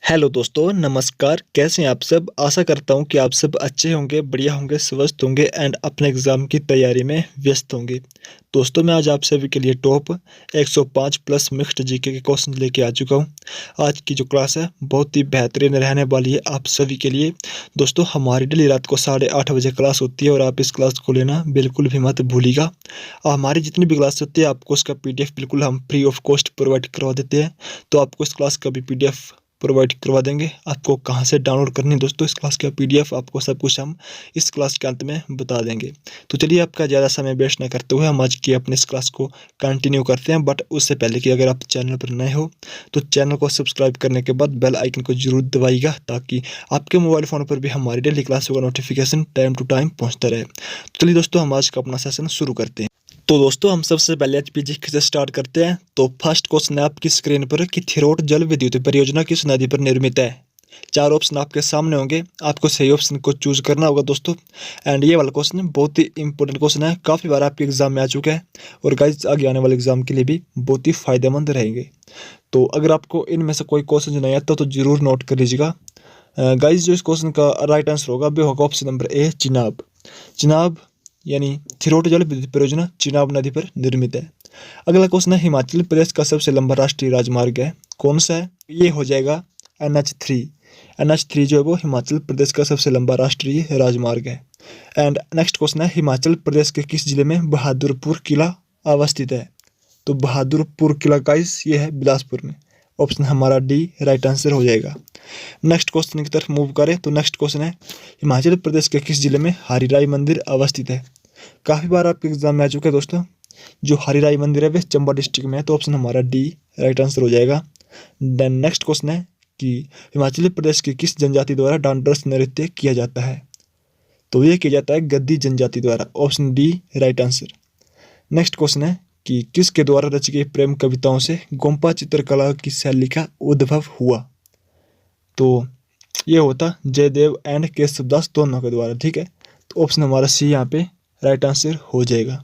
Hello दोस्तों, नमस्कार। कैसे हैं आप सब? आशा करता हूँ कि आप सब अच्छे होंगे, बढ़िया होंगे, स्वस्थ होंगे एंड अपने एग्ज़ाम की तैयारी में व्यस्त होंगे। दोस्तों, मैं आज आप सभी के लिए टॉप 105 प्लस मिक्स्ड जीके के क्वेश्चन लेके आ चुका हूँ। आज की जो क्लास है बहुत ही बेहतरीन रहने वाली है आप सभी के लिए। दोस्तों, हमारी डेली रात को 8:30 बजे क्लास होती है और आप इस क्लास को लेना बिल्कुल भी मत भूलिएगा। हमारी जितनी भी क्लास होती है आपको उसका पीडीएफ बिल्कुल हम फ्री ऑफ कॉस्ट प्रोवाइड करवा देते हैं। तो आपको इस क्लास का भी पीडीएफ प्रोवाइड करवा देंगे। आपको कहाँ से डाउनलोड करनी है दोस्तों इस क्लास का पीडीएफ, आपको सब कुछ हम इस क्लास के अंत में बता देंगे। तो चलिए आपका ज़्यादा समय वेस्ट ना करते हुए हम आज की अपनी इस क्लास को कंटिन्यू करते हैं। बट उससे पहले कि अगर आप चैनल पर नए हो तो चैनल को सब्सक्राइब करने के बाद बेल आइकन को जरूर दबाइएगा ताकि आपके मोबाइल फ़ोन पर भी हमारी डेली क्लासों का नोटिफिकेशन टाइम टू टाइम पहुँचता रहे। तो चलिए दोस्तों, हम आज का अपना सेशन शुरू करते हैं। तो दोस्तों, हम सबसे पहले एचपीजी से स्टार्ट करते हैं। तो फर्स्ट क्वेश्चन है आपकी स्क्रीन पर कि थिरोट जल विद्युत परियोजना किस नदी पर निर्मित है। चार ऑप्शन आपके सामने होंगे, आपको सही ऑप्शन को चूज करना होगा दोस्तों। एंड ये वाला क्वेश्चन बहुत ही इंपॉर्टेंट क्वेश्चन है, काफ़ी बार आपके एग्जाम में आ चुका है और गाइज आगे आने वाले एग्जाम के लिए भी बहुत ही फायदेमंद रहेंगे। तो अगर आपको इनमें से कोई क्वेश्चन नहीं आता तो जरूर नोट कर लीजिएगा। गाइज जो इस क्वेश्चन का राइट आंसर होगा वो होगा option number A, Chenab. Chenab यानी थिरोट जल विद्युत परियोजना चिनाब नदी पर निर्मित है। अगला क्वेश्चन है हिमाचल प्रदेश का सबसे लंबा राष्ट्रीय राजमार्ग है, कौन सा है? ये हो जाएगा NH3। NH3 जो है वो हिमाचल प्रदेश का सबसे लंबा राष्ट्रीय राजमार्ग है। एंड नेक्स्ट क्वेश्चन है हिमाचल प्रदेश के किस जिले में बहादुरपुर किला अवस्थित है? तो बहादुरपुर किला गाइस ये है बिलासपुर में। ऑप्शन हमारा डी राइट आंसर हो जाएगा। नेक्स्ट क्वेश्चन की तरफ मूव करें तो नेक्स्ट क्वेश्चन है हिमाचल प्रदेश के किस जिले में हरिराई मंदिर अवस्थित है? काफ़ी बार आपके एग्जाम में आ चुका है दोस्तों। जो हरिराई मंदिर है वह चंबा डिस्ट्रिक्ट में है, तो ऑप्शन हमारा डी राइट आंसर हो जाएगा। देन नेक्स्ट क्वेश्चन है कि हिमाचल प्रदेश की किस जनजाति द्वारा डांडरस नृत्य किया जाता है? तो ये किया जाता है गद्दी जनजाति द्वारा। Option D right answer. Next question है कि किसके द्वारा रची गई प्रेम कविताओं से गोम्पा चित्रकला की शैली का उद्भव हुआ? तो ये होता जयदेव एंड केशवदास दोनों के द्वारा, ठीक है। तो ऑप्शन हमारा सी यहाँ पे राइट आंसर हो जाएगा।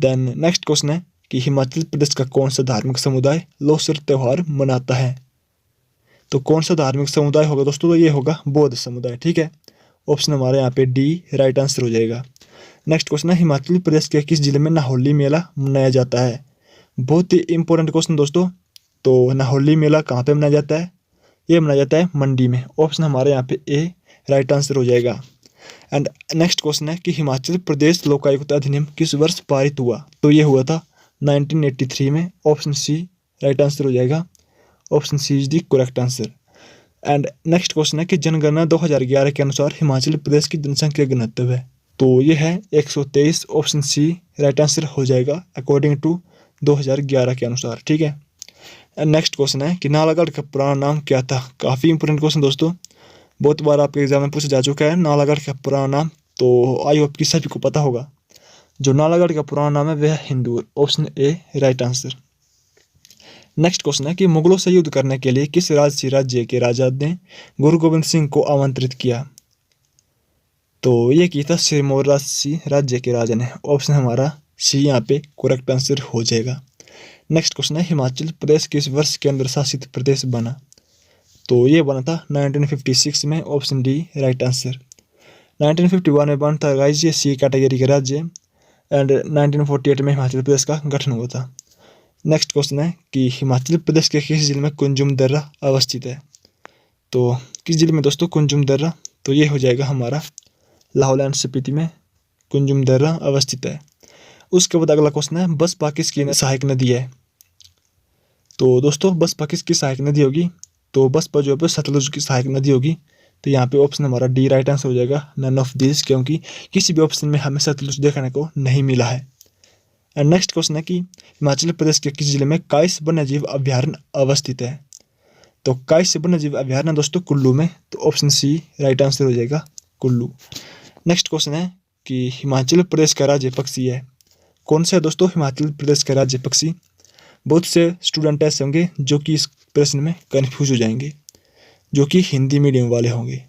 देन नेक्स्ट क्वेश्चन है कि हिमाचल प्रदेश का कौन सा धार्मिक समुदाय लोसर त्यौहार मनाता है? तो कौन सा धार्मिक समुदाय होगा दोस्तों? तो ये होगा बौद्ध समुदाय, ठीक है। ऑप्शन हमारे यहाँ पे डी राइट आंसर हो जाएगा। नेक्स्ट क्वेश्चन है हिमाचल प्रदेश के किस जिले में नाहौली मेला मनाया जाता है? बहुत ही इंपॉर्टेंट क्वेश्चन दोस्तों। तो नाहौली मेला कहाँ पे मनाया जाता है? ये मनाया जाता है मंडी में। ऑप्शन हमारे यहाँ पे ए राइट आंसर हो जाएगा। एंड नेक्स्ट क्वेश्चन है कि हिमाचल प्रदेश लोकायुक्त अधिनियम किस वर्ष पारित हुआ? तो ये हुआ था 1983 में। ऑप्शन सी राइट आंसर हो जाएगा। Option C is the correct answer. And next question है कि जनगणना 2011 के अनुसार हिमाचल प्रदेश की जनसंख्या घनत्व है? तो ये है 123। ऑप्शन सी राइट आंसर हो जाएगा अकॉर्डिंग टू 2011 के अनुसार, ठीक है। एंड नेक्स्ट क्वेश्चन है कि नालागढ़ का पुराना नाम क्या था? काफ़ी इंपॉर्टेंट क्वेश्चन दोस्तों, बहुत बार आपके एग्जाम में पूछा जा चुका है नालागढ़ का पुराना नाम। तो आई होप कि सभी को पता होगा। जो नालागढ़ का पुराना नाम है वह Hindur. Option A right answer. Next question है कि मुगलों से युद्ध करने के लिए किस राजसी राज्य के राजा ने गुरु गोविंद सिंह को आमंत्रित किया? तो ये किया था सिरमौर राजसी राज्य के राजा ने। ऑप्शन हमारा सी यहाँ पे करेक्ट आंसर हो जाएगा। नेक्स्ट क्वेश्चन है हिमाचल प्रदेश किस वर्ष केंद्र शासित प्रदेश बना? तो ये बना था 1956 में। Option D right answer. 1951 में बना था गाइस ये सी कैटेगरी का राज्य। एंड 1948 में हिमाचल प्रदेश का गठन हुआ था। नेक्स्ट क्वेश्चन है कि हिमाचल प्रदेश के किस जिले में कुंजुम दर्रा अवस्थित है? तो किस जिले में दोस्तों कुंजुम दर्रा? तो ये हो जाएगा हमारा लाहौल एंड स्पीति में कुंजुम दर्रा अवस्थित है। उसके बाद अगला क्वेश्चन है बसपा किसकी सहायक नदी है? तो दोस्तों बसपा किसकी सहायक नदी होगी? तो बसपा जो है सतलुज की सहायक नदी होगी। तो यहाँ पे ऑप्शन हमारा डी राइट आंसर हो जाएगा, नन ऑफ दिस, क्योंकि किसी भी ऑप्शन में हमें सतलुज देखने को नहीं मिला है। एंड नेक्स्ट क्वेश्चन है कि हिमाचल प्रदेश के किस जिले में काइस वन्यजीव अभ्यारण्य अवस्थित है? तो काइस वन्यजीव अभ्यारण्य दोस्तों कुल्लू में। तो ऑप्शन सी राइट आंसर हो जाएगा, कुल्लू। नेक्स्ट क्वेश्चन है कि हिमाचल प्रदेश का राज्य पक्षी है, कौन सा है दोस्तों हिमाचल प्रदेश का राज्य पक्षी? बहुत से स्टूडेंट ऐसे होंगे जो कि इस प्रश्न में कंफ्यूज हो जाएंगे, जो कि हिंदी मीडियम वाले होंगे।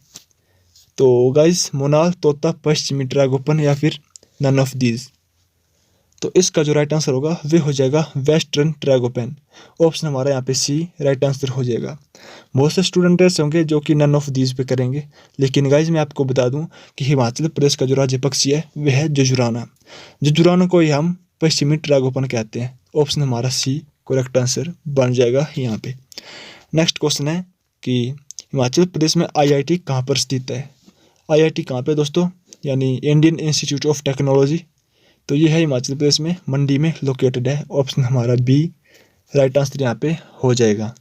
तो गाइस मोनाल, तोता, पश्चिमी ड्रैगोपन या फिर नन ऑफ दीज? तो इसका जो राइट आंसर होगा वे हो जाएगा वेस्टर्न ट्रैगोपैन। ऑप्शन हमारा यहाँ पे सी राइट आंसर हो जाएगा। बहुत से स्टूडेंट ऐसे होंगे जो कि नन ऑफ दीज पे करेंगे, लेकिन गाइज मैं आपको बता दूं कि हिमाचल प्रदेश का जो राज्य पक्षी है वह है जुजुराना। जुजुराना को ही हम पश्चिमी ट्रैगोपन कहते हैं। ऑप्शन हमारा सी करेक्ट आंसर बन जाएगा यहाँ पे। नेक्स्ट क्वेश्चन है कि हिमाचल प्रदेश में आईआईटी कहाँ पर स्थित है। आईआईटी कहाँ पे दोस्तों, यानी इंडियन इंस्टीट्यूट ऑफ टेक्नोलॉजी, तो ये है हिमाचल प्रदेश में मंडी में लोकेटेड है। ऑप्शन हमारा बी राइट आंसर यहाँ पे हो जाएगा।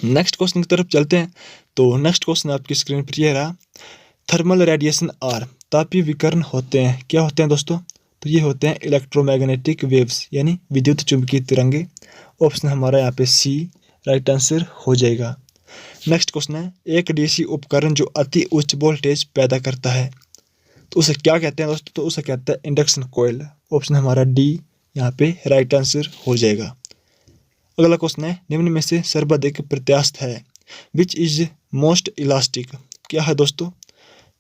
नेक्स्ट क्वेश्चन की तरफ चलते हैं। तो नेक्स्ट क्वेश्चन आपकी स्क्रीन पर यह रहा, थर्मल रेडिएशन आर तापीय विकिरण होते हैं, क्या होते हैं दोस्तों, तो ये होते हैं इलेक्ट्रोमैग्नेटिक वेव्स यानी विद्युत चुंबकीय तरंगे। ऑप्शन हमारा यहाँ पे सी राइट आंसर हो जाएगा। नेक्स्ट क्वेश्चन है, एक डीसी उपकरण जो अति उच्च वोल्टेज पैदा करता है तो उसे क्या कहते हैं दोस्तों, तो उसे कहते हैं इंडक्शन कॉइल। ऑप्शन हमारा डी यहाँ पे राइट आंसर हो जाएगा। अगला क्वेश्चन है, निम्न में से सर्वाधिक प्रत्यास्थ है, विच इज मोस्ट इलास्टिक, क्या है दोस्तों,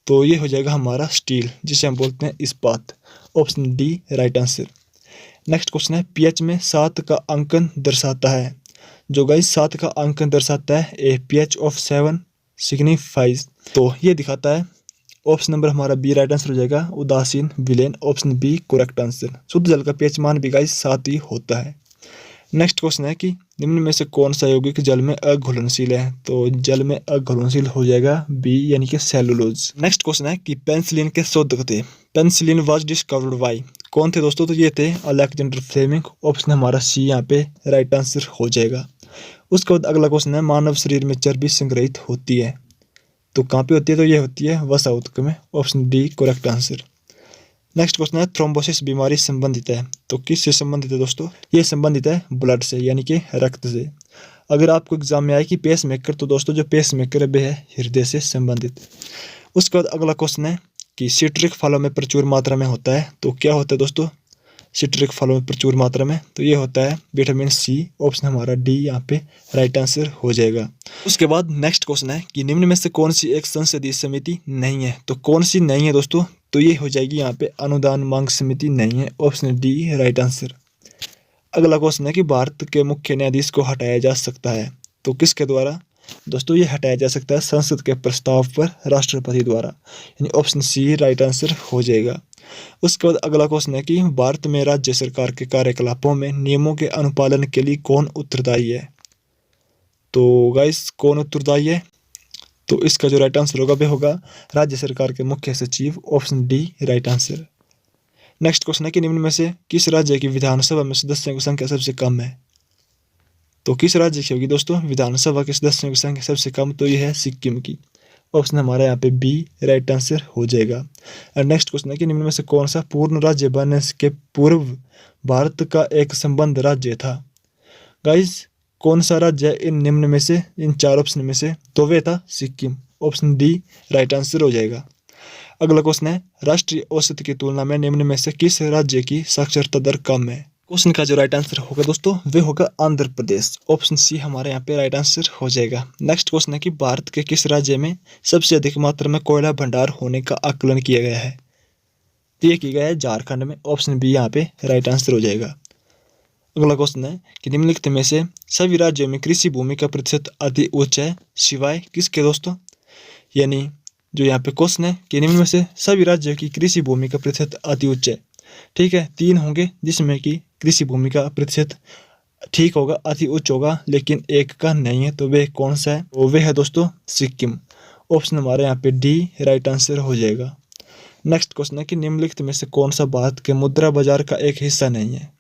तो ये हो जाएगा हमारा स्टील, जिसे हम बोलते हैं इस्पात। Option D right answer. Next question है, पीएच में 7 का अंकन दर्शाता है, जो गाइस 7 का अंकन दर्शाता है ए पीएच ऑफ 7 सिग्निफाइज, तो ये दिखाता है। ऑप्शन नंबर हमारा बी राइट आंसर हो जाएगा, उदासीन विलेन। Option B correct answer. शुद्ध जल का पीएच मान भी गाइस 7 ही होता है। नेक्स्ट क्वेश्चन है कि निम्न में से कौन सा यौगिक जल में अघुलनशील है, तो जल में अघुलनशील हो जाएगा बी यानी कि सेलुलोज। नेक्स्ट क्वेश्चन है कि पेनिसिलिन के शोधक थे, पेनिसिलिन वाज डिस्कवर्ड बाय, कौन थे दोस्तों, तो ये थे अलेक्जेंडर फ्लेमिंग। ऑप्शन हमारा सी यहाँ पे राइट आंसर हो जाएगा। उसके बाद अगला क्वेश्चन है, मानव शरीर में चर्बी संग्रहित होती है तो कहाँ पे होती है, तो ये होती है वसा ऊतक में। Option D correct answer. Next question है, थ्रोम्बोसिस बीमारी संबंधित है तो किससे संबंधित है दोस्तों, ये संबंधित है ब्लड से यानी कि रक्त से। अगर आपको एग्जाम में आए कि पेस मेकर, तो दोस्तों जो पेस मेकर है वह है हृदय से संबंधित। उसके बाद अगला क्वेश्चन है कि सिट्रिक फलों में प्रचुर मात्रा में होता है तो क्या होता है दोस्तों, सिट्रिक फलों में प्रचुर मात्रा में, तो ये होता है विटामिन सी। ऑप्शन हमारा डी यहाँ पे राइट आंसर हो जाएगा। उसके बाद नेक्स्ट क्वेश्चन है कि निम्न में से कौन सी एक संसदीय समिति नहीं है, तो कौन सी नहीं है दोस्तों, तो ये हो जाएगी यहाँ पे अनुदान मांग समिति नहीं है। Option D right answer. अगला क्वेश्चन है कि भारत के मुख्य न्यायाधीश को हटाया जा सकता है तो किसके द्वारा, दोस्तों ये हटाया जा सकता है संसद के प्रस्ताव पर राष्ट्रपति द्वारा, यानी ऑप्शन सी राइट आंसर हो जाएगा। उसके बाद अगला क्वेश्चन है कि भारत में राज्य सरकार के कार्यकलापों में नियमों के अनुपालन के लिए कौन उत्तरदायी है, तो गाइस कौन उत्तरदायी है, तो इसका जो राइट आंसर होगा वह होगा राज्य सरकार के मुख्य सचिव। Option D right answer. Next question है कि निम्न में से किस राज्य की विधानसभा में सदस्यों की संख्या सबसे कम है, तो किस राज्य की होगी दोस्तों विधानसभा के सदस्यों की संख्या सबसे कम, तो यह है सिक्किम की। ऑप्शन हमारा यहाँ पे बी राइट आंसर हो जाएगा। और नेक्स्ट क्वेश्चन है कि निम्न में से कौन सा पूर्ण राज्य बनने के पूर्व भारत का एक संबंध राज्य था, गाइस कौन सा राज्य है इन निम्न में से, इन 4 ऑप्शन में से, तो वे था Sikkim. Option D right answer हो जाएगा। अगला क्वेश्चन है, राष्ट्रीय औसत की तुलना में निम्न में से किस राज्य की साक्षरता दर कम है, क्वेश्चन का जो राइट आंसर होगा दोस्तों वे होगा आंध्र प्रदेश। ऑप्शन सी हमारे यहाँ पे राइट आंसर हो जाएगा। नेक्स्ट क्वेश्चन है कि भारत के किस राज्य में सबसे अधिक मात्रा में कोयला भंडार होने का आकलन किया गया है, तो ये किया गया है झारखंड में। ऑप्शन बी यहाँ पे राइट आंसर हो जाएगा। अगला क्वेश्चन है कि निम्नलिखित में से सभी राज्यों में कृषि भूमि का प्रतिशत अति उच्च है सिवाय किसके दोस्तों, यानी जो यहाँ पे क्वेश्चन है कि निम्न में से सभी राज्यों की कृषि भूमि का प्रतिशत अति उच्च है, ठीक है 3 होंगे जिसमें कि कृषि भूमि का प्रतिशत ठीक होगा अति उच्च होगा, लेकिन एक का नहीं है, तो वह कौन सा है, वो वह है दोस्तों सिक्किम। ऑप्शन हमारे यहाँ पे डी राइट आंसर हो जाएगा। नेक्स्ट क्वेश्चन है कि निम्नलिखित में से कौन सा भारत के मुद्रा बाजार का एक हिस्सा नहीं है,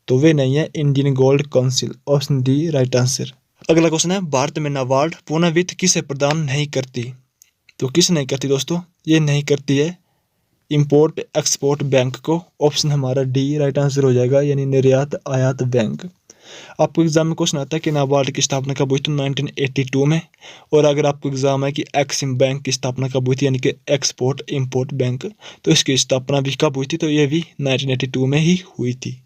तो वे नहीं है Indian gold council. Option D right answer. अगला क्वेश्चन है, भारत में नाबार्ड पुनः वित्त किसे प्रदान नहीं करती, तो किस नहीं करती दोस्तों, ये नहीं करती है इंपोर्ट एक्सपोर्ट बैंक को। ऑप्शन हमारा डी राइट आंसर हो जाएगा, यानी निर्यात आयात बैंक। आपको एग्जाम में क्वेश्चन आता है कि नाबार्ड की स्थापना कब हुई, तो 1982 में। और अगर आपको एग्जाम है कि एक्सिम बैंक की स्थापना कब हुई थी, यानी कि एक्सपोर्ट इंपोर्ट बैंक, तो इसकी स्थापना भी कब हुई थी, तो ये भी 1982 में ही हुई थी।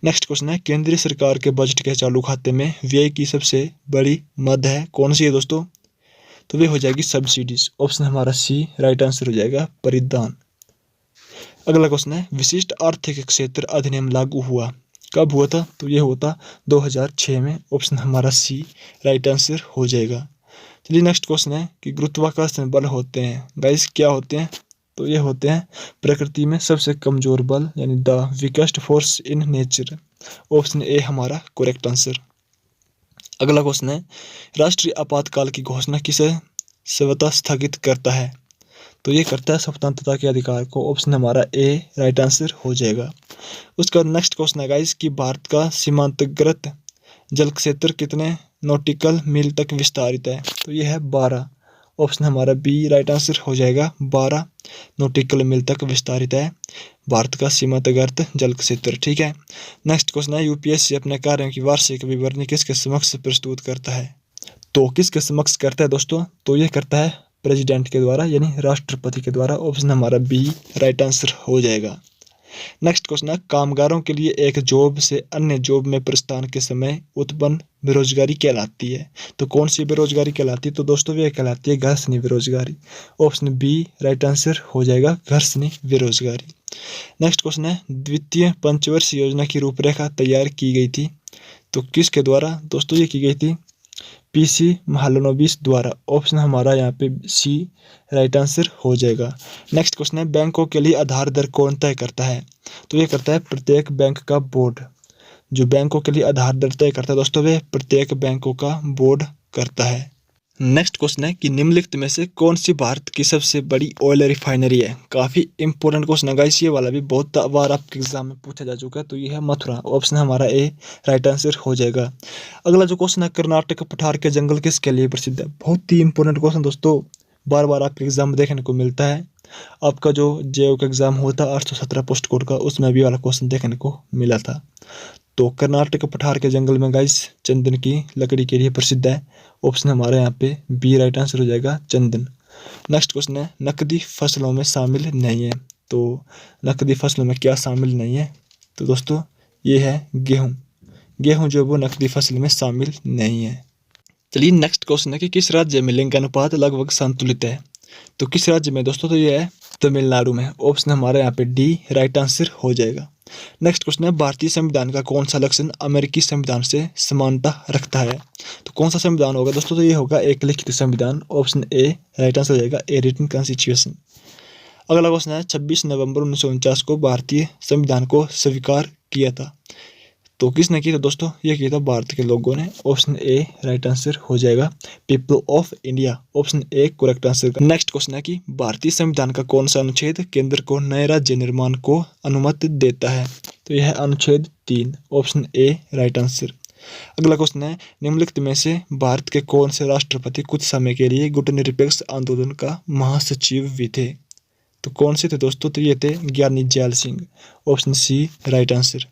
नेक्स्ट क्वेश्चन है, केंद्रीय सरकार के बजट के चालू खाते में व्यय की सबसे बड़ी मद है कौन सी है दोस्तों, तो वे हो जाएगी सब्सिडीज। ऑप्शन हमारा सी राइट आंसर हो जाएगा परिधान। अगला क्वेश्चन है विशिष्ट आर्थिक क्षेत्र अधिनियम लागू हुआ कब हुआ था? तो ये हुआ था 2006 में। ऑप्शन हमारा सी राइट आंसर हो जाएगा। चलिए नेक्स्ट क्वेश्चन है कि गुरुत्वाकर्षण बल होते हैं गाइस क्या होते हैं? तो ये होते हैं प्रकृति में सबसे कमजोर बल यानी the weakest force in nature. Option A हमारा करेक्ट आंसर। अगला क्वेश्चन है राष्ट्रीय आपातकाल की घोषणा किसे स्वतः स्थगित करता है? तो ये करता है स्वतंत्रता के अधिकार को। ऑप्शन हमारा ए राइट आंसर हो जाएगा। उसका नेक्स्ट क्वेश्चन है गाइस कि भारत का सीमांतर्गत जल क्षेत्र कितने नॉटिकल मील तक विस्तारित है? तो ये है 12। ऑप्शन हमारा बी राइट आंसर हो जाएगा। 12 नॉटिकल मील तक विस्तारित है भारत का सीमांतर्गत जल क्षेत्र। ठीक है। नेक्स्ट क्वेश्चन है यूपीएससी अपने कार्यों की वार्षिक विवरणी किसके समक्ष प्रस्तुत करता है? तो किसके समक्ष करता है दोस्तों? तो ये करता है प्रेसिडेंट के द्वारा यानी राष्ट्रपति के द्वारा। ऑप्शन हमारा बी राइट आंसर हो जाएगा। नेक्स्ट क्वेश्चन है कामगारों के लिए एक जॉब से अन्य जॉब में प्रस्थान के समय उत्पन्न बेरोजगारी कहलाती है। तो कौन सी बेरोजगारी कहलाती है? तो दोस्तों ये कहलाती है घर्षणी बेरोजगारी। ऑप्शन बी राइट आंसर हो जाएगा घर्षणी बेरोजगारी। नेक्स्ट क्वेश्चन है द्वितीय पंचवर्षीय योजना की रूपरेखा तैयार की गई थी तो किसके द्वारा? दोस्तों ये की गई थी पीसी महालनोबिस द्वारा। ऑप्शन हमारा यहाँ पे सी राइट आंसर हो जाएगा। नेक्स्ट क्वेश्चन है बैंकों के लिए आधार दर कौन तय करता है? तो ये करता है प्रत्येक बैंक का बोर्ड। जो बैंकों के लिए आधार दर तय करता है दोस्तों वे प्रत्येक बैंकों का बोर्ड करता है। नेक्स्ट क्वेश्चन है कि निम्नलिखित में से कौन सी भारत की सबसे बड़ी ऑयल रिफाइनरी है? काफी इंपॉर्टेंट क्वेश्चन है गाइस, ये वाला भी बहुत बार आपके एग्जाम में पूछा जा चुका है। तो ये है मथुरा। ऑप्शन हमारा ए राइट आंसर हो जाएगा। अगला जो क्वेश्चन है कर्नाटक पठार के जंगल किसके लिए प्रसिद्ध है? बहुत ही इंपॉर्टेंट क्वेश्चन दोस्तों, बार बार आपके एग्जाम में देखने को मिलता है। आपका जो जेओ का एग्जाम हुआ था 817 पोस्ट कोड का, उसमें भी वाला क्वेश्चन देखने को मिला था। तो कर्नाटक पठार के जंगल में गाइस चंदन की लकड़ी के लिए प्रसिद्ध है। ऑप्शन हमारे यहाँ पे बी राइट आंसर हो जाएगा चंदन। नेक्स्ट क्वेश्चन है नकदी फसलों में शामिल नहीं है। तो नकदी फसलों में क्या शामिल नहीं है? तो दोस्तों ये है गेहूं। गेहूं जो वो नकदी फसल में शामिल नहीं है। चलिए नेक्स्ट क्वेश्चन है कि किस राज्य में लिंग अनुपात लगभग संतुलित है? तो किस राज्य में दोस्तों? तो ये है तमिलनाडु में। ऑप्शन हमारे यहाँ पे डी राइट आंसर हो जाएगा। नेक्स्ट क्वेश्चन है भारतीय संविधान का कौन सा लक्षण अमेरिकी संविधान से समानता रखता है? तो कौन सा संविधान होगा दोस्तों? तो ये होगा एक लिखित संविधान। ऑप्शन ए राइट आंसर हो जाएगा ए रिटन कॉन्स्टिट्यूशन। अगला क्वेश्चन है 26 नवंबर 1949 को भारतीय संविधान को स्वीकार किया था। तो किसने किया था दोस्तों? ये किया था भारत के लोगों ने। ऑप्शन ए राइट आंसर हो जाएगा people of India. Option A correct answer. Next question है कि भारतीय संविधान का कौन सा अनुच्छेद केंद्र को नए राज्य निर्माण को अनुमति देता है? तो यह है अनुच्छेद 3। Option A right answer. अगला क्वेश्चन है निम्नलिखित में से भारत के कौन से राष्ट्रपति कुछ समय के लिए गुटनिरपेक्ष आंदोलन का महासचिव भी थे? तो कौन से थे दोस्तों? तो ये थे Giani Zail Singh. Option C right answer.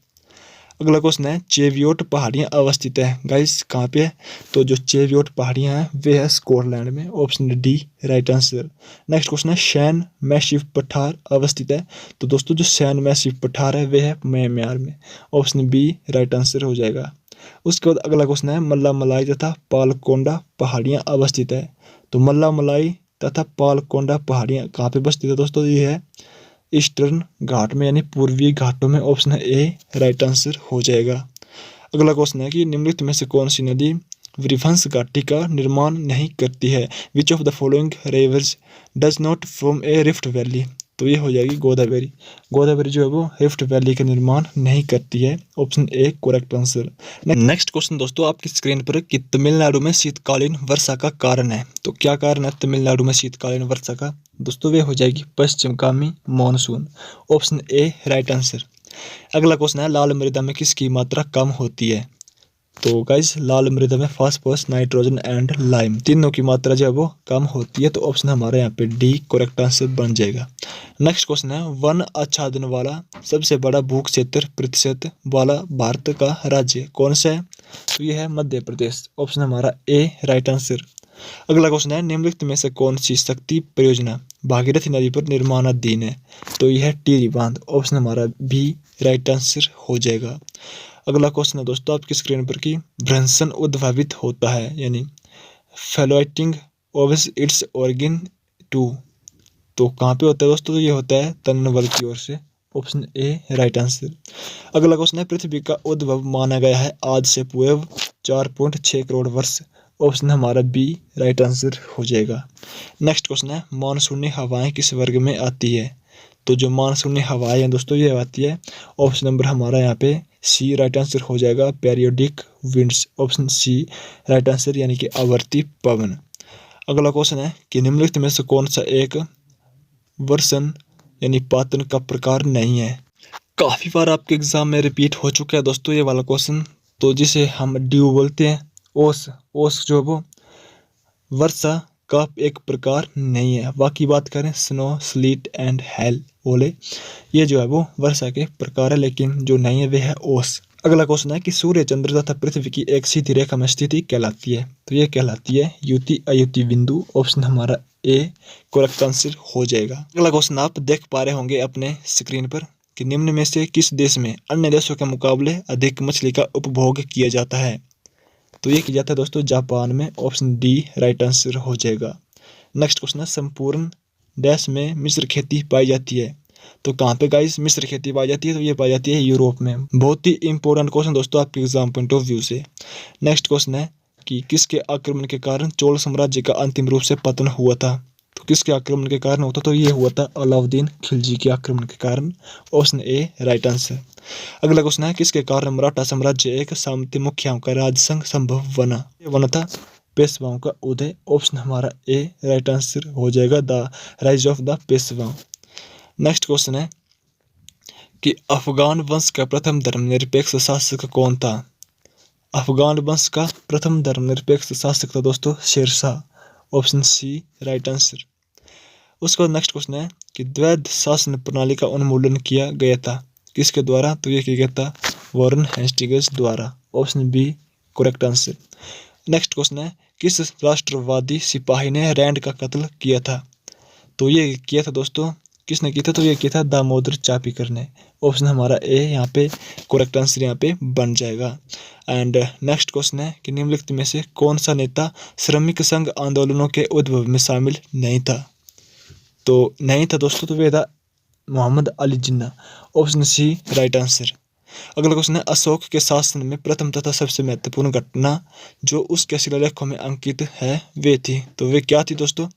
अगला क्वेश्चन है चेवियोट पहाड़ियाँ अवस्थित है गाइस कहाँ पे है? तो जो चेवियोट पहाड़ियाँ हैं वे है स्कॉटलैंड में। Option D right answer. Next question है शैन मैसिव पठार अवस्थित है। तो दोस्तों जो शैन मैसिव पठार है वे है म्यांमार में। ऑप्शन बी राइट आंसर हो जाएगा। उसके बाद अगला क्वेश्चन है मल्ला मलाई तथा पालकोंडा पहाड़ियाँ अवस्थित है। तो मल्ला मलाई तथा पालकोंडा पहाड़ियाँ कहाँ पे बसती है दोस्तों? ये है ईस्टर्न घाट में यानी पूर्वी घाटों में। ऑप्शन ए राइट आंसर हो जाएगा। अगला क्वेश्चन है कि निम्नलिखित में से कौन सी नदी विध्वंस घाटी का निर्माण नहीं करती है? Which of the following rivers does not form A rift valley? तो ये हो जाएगी गोदावरी। गोदावरी जो है वो रिफ्ट वैली का निर्माण नहीं करती है। Option A correct answer. Next question दोस्तों आपकी स्क्रीन पर कि तमिलनाडु में शीतकालीन वर्षा का कारण है। तो क्या कारण है तमिलनाडु में शीतकालीन वर्षा का? दोस्तों वे हो जाएगी पश्चिमगामी monsoon. Option A right answer. अगला क्वेश्चन है लाल मृदा में किसकी मात्रा कम होती है? तो गाइस लाल मृदा में फास्फोरस नाइट्रोजन एंड लाइम तीनों की मात्रा जो है वो कम होती है। तो ऑप्शन हमारे यहाँ पे डी करेक्ट आंसर बन जाएगा। नेक्स्ट क्वेश्चन है वन आच्छादन वाला सबसे बड़ा भू क्षेत्र प्रतिशत वाला भारत का राज्य कौन सा है? तो ये है मध्य प्रदेश। ऑप्शन हमारा ए राइट आंसर। अगला क्वेश्चन है निम्नलिखित में से कौन सी शक्ति परियोजना भागीरथी नदी पर निर्माणाधीन है? तो यह है टिहरी बांध। ऑप्शन हमारा बी राइट आंसर हो जाएगा। अगला क्वेश्चन है दोस्तों आपकी स्क्रीन पर कि भ्रंशन उद्भावित होता है यानी floating owes its origin to. तो कहाँ पे होता है दोस्तों? तो ये होता है तन्न बल की ओर से, ऑप्शन ए राइट आंसर। अगला क्वेश्चन है, पृथ्वी का उद्भव माना गया है आज से पूर्व 4.6 करोड़ वर्ष, ऑप्शन हमारा बी राइट आंसर हो जाएगा। नेक्स्ट क्वेश्चन है, मानसूनी हवाएं किस वर्ग में आती है? तो जो मानसूनी हवाएं हैं दोस्तों ये आती है, ऑप्शन नंबर हमारा यहाँ पे सी राइट आंसर हो जाएगा, periodic winds, option C right answer यानी कि आवर्ती पवन। अगला क्वेश्चन है कि निम्नलिखित में से कौन सा एक वर्षण यानी पातन का प्रकार नहीं है? काफ़ी बार आपके एग्जाम में रिपीट हो चुका है दोस्तों ये वाला क्वेश्चन, तो जिसे हम ड्यू बोलते हैं, ओस, ओस जो है वो वर्षा का एक प्रकार नहीं है। बाकी बात करें स्नो, स्लीट एंड हेल, ओले, ये जो है वो वर्षा के प्रकार है, लेकिन जो नहीं है वे है ओस। अगला क्वेश्चन है कि सूर्य, चंद्र तथा पृथ्वी की एक सीधी रेखा में स्थिति कहलाती है? तो ये कहलाती है युति अयुति बिंदु, ऑप्शन हमारा ए करेक्ट आंसर हो जाएगा। अगला क्वेश्चन आप देख पा रहे होंगे अपने स्क्रीन पर कि निम्न में से किस देश में अन्य देशों के मुकाबले अधिक मछली का उपभोग किया जाता है? तो ये किया जाता है दोस्तों जापान में, ऑप्शन डी राइट आंसर हो जाएगा। नेक्स्ट क्वेश्चन है, संपूर्ण देश में मिश्र खेती पाई जाती है? तो कहाँ पे गाइस मिश्र खेती पाई जाती है? तो ये पाई जाती है यूरोप में। बहुत ही इंपॉर्टेंट क्वेश्चन दोस्तों आपके एग्जाम पॉइंट ऑफ व्यू से। नेक्स्ट क्वेश्चन है कि किसके आक्रमण के कारण चोल साम्राज्य का अंतिम रूप से पतन हुआ था? तो किसके आक्रमण के कारण होता? तो ये हुआ था अलाउद्दीन खिलजी के आक्रमण के कारण, ऑप्शन ए राइट आंसर। अगला क्वेश्चन है, किसके कारण मराठा साम्राज्य एक सामंती मुखियाओं का राजसंघ संभव बना? ये बना था पेशवाओं का उदय, ऑप्शन हमारा ए राइट आंसर हो जाएगा, द राइज ऑफ द पेशवाओं। नेक्स्ट क्वेश्चन है कि अफगान वंश का प्रथम धर्मनिरपेक्ष शासक कौन था? अफगान वंश का प्रथम धर्मनिरपेक्ष शासक था दोस्तों Sher Shah, option C right answer. उसके बाद नेक्स्ट क्वेश्चन है कि द्वैध शासन प्रणाली का उन्मूलन किया गया था किसके द्वारा? तो ये किया गया था वॉरेन हेस्टिंग्स द्वारा, option B correct answer. Next question है, किस राष्ट्रवादी सिपाही ने रैंड का कत्ल किया था? तो ये किया था दोस्तों, किसने किया था? तो ये किया था दामोदर चापीकर ने, ऑप्शन हमारा ए यहाँ पे करेक्ट आंसर यहाँ पे बन जाएगा। एंड नेक्स्ट क्वेश्चन है कि निम्नलिखित में से कौन सा नेता श्रमिक संघ आंदोलनों के उद्भव में शामिल नहीं था? तो नहीं था दोस्तों, तो वे था Mohammad Ali Jinnah, option C right answer. अगला क्वेश्चन है, अशोक के शासन में प्रथम तथा सबसे महत्वपूर्ण घटना जो उसके शिलालेखों में अंकित है वे थी? तो वे क्या थी दोस्तों?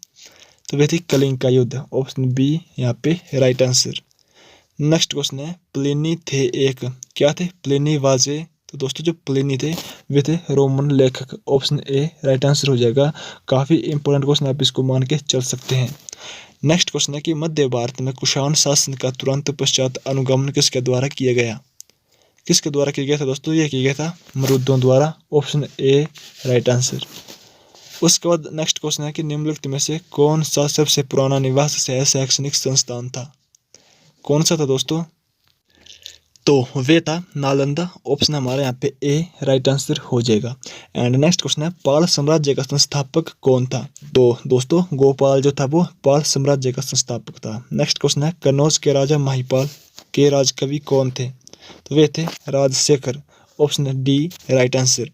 तो वे थी कलिंग का युद्ध, ऑप्शन बी यहाँ पे राइट आंसर। नेक्स्ट क्वेश्चन है, प्लिनी थे एक, क्या थे? प्लिनी वाजे, तो दोस्तों जो प्लिनी थे वे थे रोमन लेखक, ऑप्शन ए राइट आंसर हो जाएगा। काफ़ी इंपॉर्टेंट क्वेश्चन, आप इसको मान के चल सकते हैं। नेक्स्ट क्वेश्चन है कि मध्य भारत में कुषाण शासन का तुरंत पश्चात अनुगमन किसके द्वारा किया गया? किसके द्वारा किया गया था दोस्तों? ये किया गया था मरुदों द्वारा, ऑप्शन ए राइट आंसर। उसके बाद नेक्स्ट क्वेश्चन है कि निम्नलिखित में से कौन सा सबसे पुराना निवास शहर शैक्षणिक संस्थान था? कौन सा था दोस्तों? तो वे था नालंदा, ऑप्शन हमारे यहाँ पे ए राइट आंसर हो जाएगा। एंड नेक्स्ट क्वेश्चन है, पाल साम्राज्य का संस्थापक कौन था? तो दोस्तों गोपाल जो था वो पाल साम्राज्य का संस्थापक था। नेक्स्ट क्वेश्चन है, कन्नौज के राजा महिपाल के राजकवि कौन थे? तो वे थे Rajshekhar, option D right answer.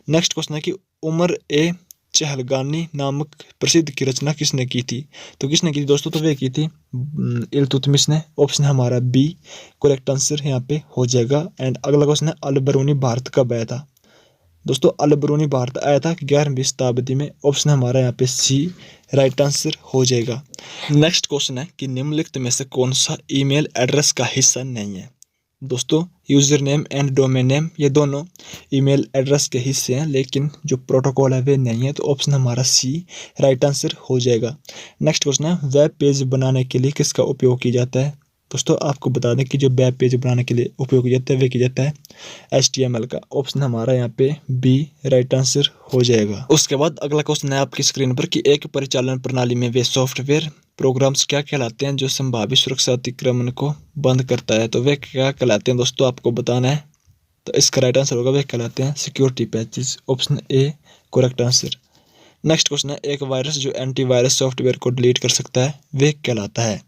Next question है कि उमर ए चहलगानी नामक प्रसिद्ध की रचना किसने की थी? तो किसने की थी दोस्तों? तो वे की थी इल्तुतमिश ने, ऑप्शन हमारा बी करेक्ट आंसर यहाँ पे हो जाएगा। एंड अगला क्वेश्चन है, अल बरूनी भारत कब आया था? दोस्तों अल बरूनी भारत आया था 11वीं शताब्दी में, ऑप्शन हमारा यहाँ पे सी राइट आंसर हो जाएगा। नेक्स्ट क्वेश्चन है कि निम्नलिखित में से कौन सा ईमेल एड्रेस का हिस्सा नहीं है? दोस्तों user name and domain name ये दोनों ईमेल एड्रेस के हिस्से हैं, लेकिन जो प्रोटोकॉल है वे नहीं है, तो ऑप्शन हमारा सी राइट आंसर हो जाएगा। नेक्स्ट क्वेश्चन है, वेब पेज बनाने के लिए किसका उपयोग किया जाता है? दोस्तों आपको बता दें कि जो वेब पेज बनाने के लिए उपयोग किया जाता है वे किया जाता है HTML का, ऑप्शन हमारा यहाँ पे बी राइट आंसर हो जाएगा। उसके बाद अगला क्वेश्चन है आपकी स्क्रीन पर कि एक परिचालन प्रणाली में वे सॉफ्टवेयर प्रोग्राम्स क्या कहलाते हैं जो संभावित सुरक्षा अतिक्रमण को बंद करता है? तो वे क्या कहलाते हैं दोस्तों आपको बताना है। तो इसका राइट आंसर होगा वे कहलाते हैं security patches, option A correct answer. Next question है, एक वायरस जो एंटीवायरस सॉफ्टवेयर को डिलीट कर सकता है वे कहलाता है?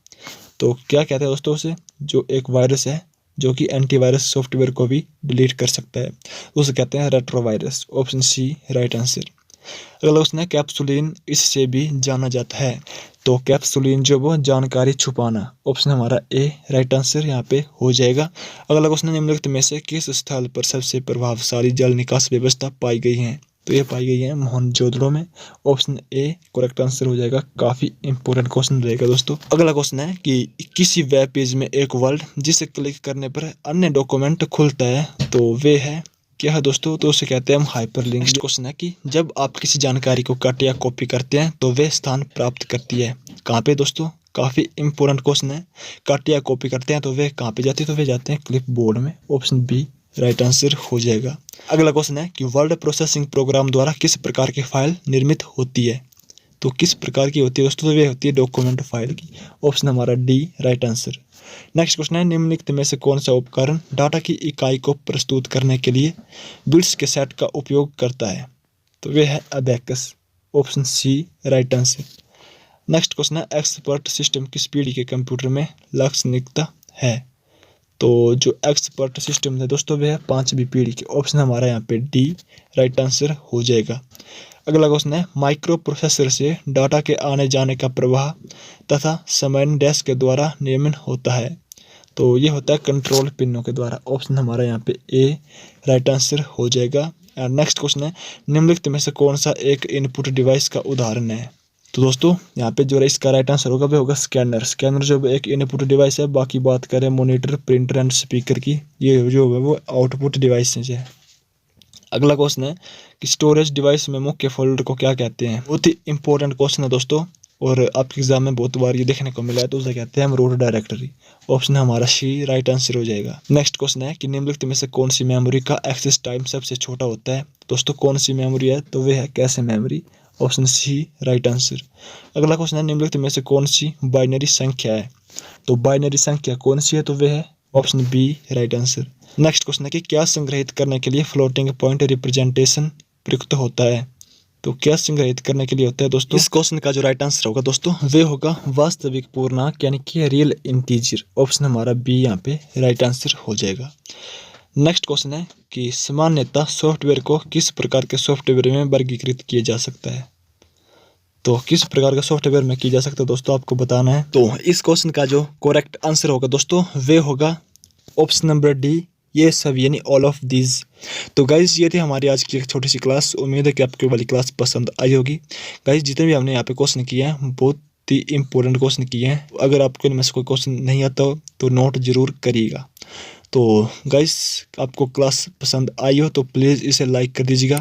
तो क्या कहते हैं दोस्तों उसे? जो एक वायरस है जो कि एंटीवायरस सॉफ्टवेयर को भी डिलीट कर सकता है उसे कहते हैं retrovirus, option C right answer. अगला क्वेश्चन है कैप्सुलिन इससे भी जाना जाता है। तो कैप्सुलिन जो वो जानकारी छुपाना, ऑप्शन हमारा ए राइट आंसर यहाँ पे हो जाएगा। अगला क्वेश्चन है निम्नलिखित में से किस स्थल पर सबसे प्रभावशाली जल निकास व्यवस्था पाई गई है। तो ये पाई गई है मोहनजोदड़ो में। ऑप्शन ए करेक्ट आंसर हो जाएगा। काफी इंपॉर्टेंट क्वेश्चन रहेगा दोस्तों। अगला क्वेश्चन है कि किसी वेब पेज में एक वर्ड जिसे क्लिक करने पर अन्य डॉक्यूमेंट खुलता है, तो वे है क्या है दोस्तों। तो उसे कहते हैं हम हाइपरलिंक। नेक्स्ट क्वेश्चन है कि जब आप किसी जानकारी को कट या कॉपी करते हैं तो वे स्थान प्राप्त करती है कहाँ पे दोस्तों। काफी इंपॉर्टेंट क्वेश्चन है। कट या कॉपी करते हैं तो वे कहाँ पे जाते हैं, तो वे जाते हैं क्लिप बोर्ड में। ऑप्शन बी राइट आंसर हो जाएगा। अगला क्वेश्चन है कि वर्ड प्रोसेसिंग प्रोग्राम द्वारा किस प्रकार की फाइल निर्मित होती है। तो किस प्रकार की होती है दोस्तों, तो वे होती है डॉक्यूमेंट फाइल की। ऑप्शन हमारा D right answer. Next question है निम्नलिखित में से कौन सा उपकरण डाटा की इकाई को प्रस्तुत करने के लिए बिट्स के सेट का उपयोग करता है। तो वे है abacus. Option C right answer. Next question है एक्सपर्ट सिस्टम किस पीढ़ी के कंप्यूटर में लाक्षणिकता है। तो जो एक्सपर्ट सिस्टम है दोस्तों वे है 5वीं पीढ़ी के। ऑप्शन हमारा यहाँ पे डी राइट आंसर हो जाएगा। अगला क्वेश्चन है माइक्रो प्रोसेसर से डाटा के आने जाने का प्रवाह तथा समय डैश के द्वारा नियमन होता है। तो ये होता है कंट्रोल पिनों के द्वारा। ऑप्शन हमारा यहाँ पे ए राइट आंसर हो जाएगा। नेक्स्ट क्वेश्चन है निम्नलिखित में से कौन सा एक इनपुट डिवाइस का उदाहरण है। तो दोस्तों यहाँ पे जो इसका राइट आंसर होगा वो होगा स्कैनर। स्कैनर जो एक इनपुट डिवाइस है। बाकी बात करें मॉनिटर, प्रिंटर एंड स्पीकर की, ये जो है वो आउटपुट डिवाइस है। अगला क्वेश्चन है कि स्टोरेज डिवाइस में मुख्य फोल्डर को क्या कहते हैं। बहुत ही इंपॉर्टेंट क्वेश्चन है दोस्तों, और आपके एग्जाम में बहुत बार ये देखने को मिला है। तो उसे कहते हैं हम रूट डायरेक्टरी। ऑप्शन हमारा सी राइट आंसर हो जाएगा। नेक्स्ट क्वेश्चन है कि निम्नलिखित में से कौन सी मेमोरी का एक्सेस टाइम सबसे छोटा होता है। दोस्तों कौन सी मेमोरी है, तो वे है cache memory. Option C right answer. अगला क्वेश्चन है निम्नलिखित में से कौन सी बाइनरी संख्या है। तो बाइनरी संख्या कौन सी है, तो वे है option B right answer. Next question है कि क्या संग्रहित करने के लिए फ्लोटिंग पॉइंट रिप्रेजेंटेशन प्रयुक्त होता है। तो क्या संग्रहित करने के लिए होता है दोस्तों। इस क्वेश्चन का जो राइट आंसर होगा दोस्तों वे होगा वास्तविक पूर्णांक यानी कि रियल इंटीजर। ऑप्शन हमारा बी यहाँ पे राइट आंसर हो जाएगा। नेक्स्ट क्वेश्चन है कि सामान्यतः सॉफ्टवेयर को किस प्रकार के सॉफ्टवेयर में वर्गीकृत किया जा सकता है। तो किस प्रकार का सॉफ्टवेयर में किया जा सकता है दोस्तों, आपको बताना है। तो इस क्वेश्चन का जो करेक्ट आंसर होगा दोस्तों वे होगा ऑप्शन नंबर डी, ये सब यानी ऑल ऑफ दीज। तो गाइज ये थी हमारी आज की एक छोटी सी क्लास। उम्मीद है कि आपको वाली क्लास पसंद आई होगी। गाइज जितने भी हमने यहाँ पे क्वेश्चन किए हैं बहुत ही इंपॉर्टेंट क्वेश्चन किए हैं। अगर आपको इनमें से कोई क्वेश्चन नहीं आता हो तो नोट जरूर करिएगा। तो गाइज आपको क्लास पसंद आई हो तो प्लीज़ इसे लाइक कर दीजिएगा,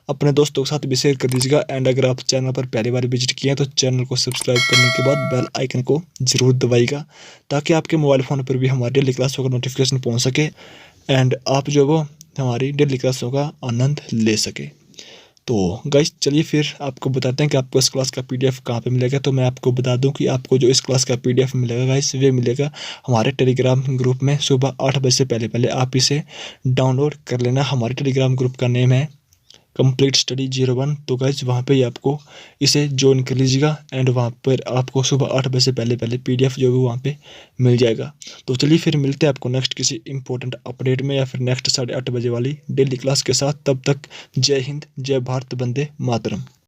अपने दोस्तों के साथ भी शेयर कर दीजिएगा। एंड अगर आप चैनल पर पहली बार विजिट किए हैं तो चैनल को सब्सक्राइब करने के बाद बेल आइकन को जरूर दबाइएगा, ताकि आपके मोबाइल फ़ोन पर भी हमारी डेली क्लासों का नोटिफिकेशन पहुंच सके एंड आप जो वो हमारी डेली क्लासों का आनंद ले सके। तो गाइस चलिए फिर आपको बताते हैं कि आपको इस क्लास का पीडीएफ कहाँ पे मिलेगा। तो मैं आपको बता दूं कि आपको जो इस क्लास का पीडीएफ मिलेगा गाइस वे मिलेगा हमारे टेलीग्राम ग्रुप में। सुबह 8 बजे से पहले आप इसे डाउनलोड कर लेना। हमारे टेलीग्राम ग्रुप का नेम है कंप्लीट स्टडी 01। तो गाइज वहाँ पे ही आपको इसे ज्वाइन कर लीजिएगा एंड वहाँ पर आपको सुबह 8 बजे से पहले पीडीएफ जो है वहाँ पे मिल जाएगा। तो चलिए फिर मिलते हैं आपको नेक्स्ट किसी इंपॉर्टेंट अपडेट में या फिर नेक्स्ट 8:30 बजे वाली डेली क्लास के साथ। तब तक जय हिंद, जय भारत, वंदे मातरम।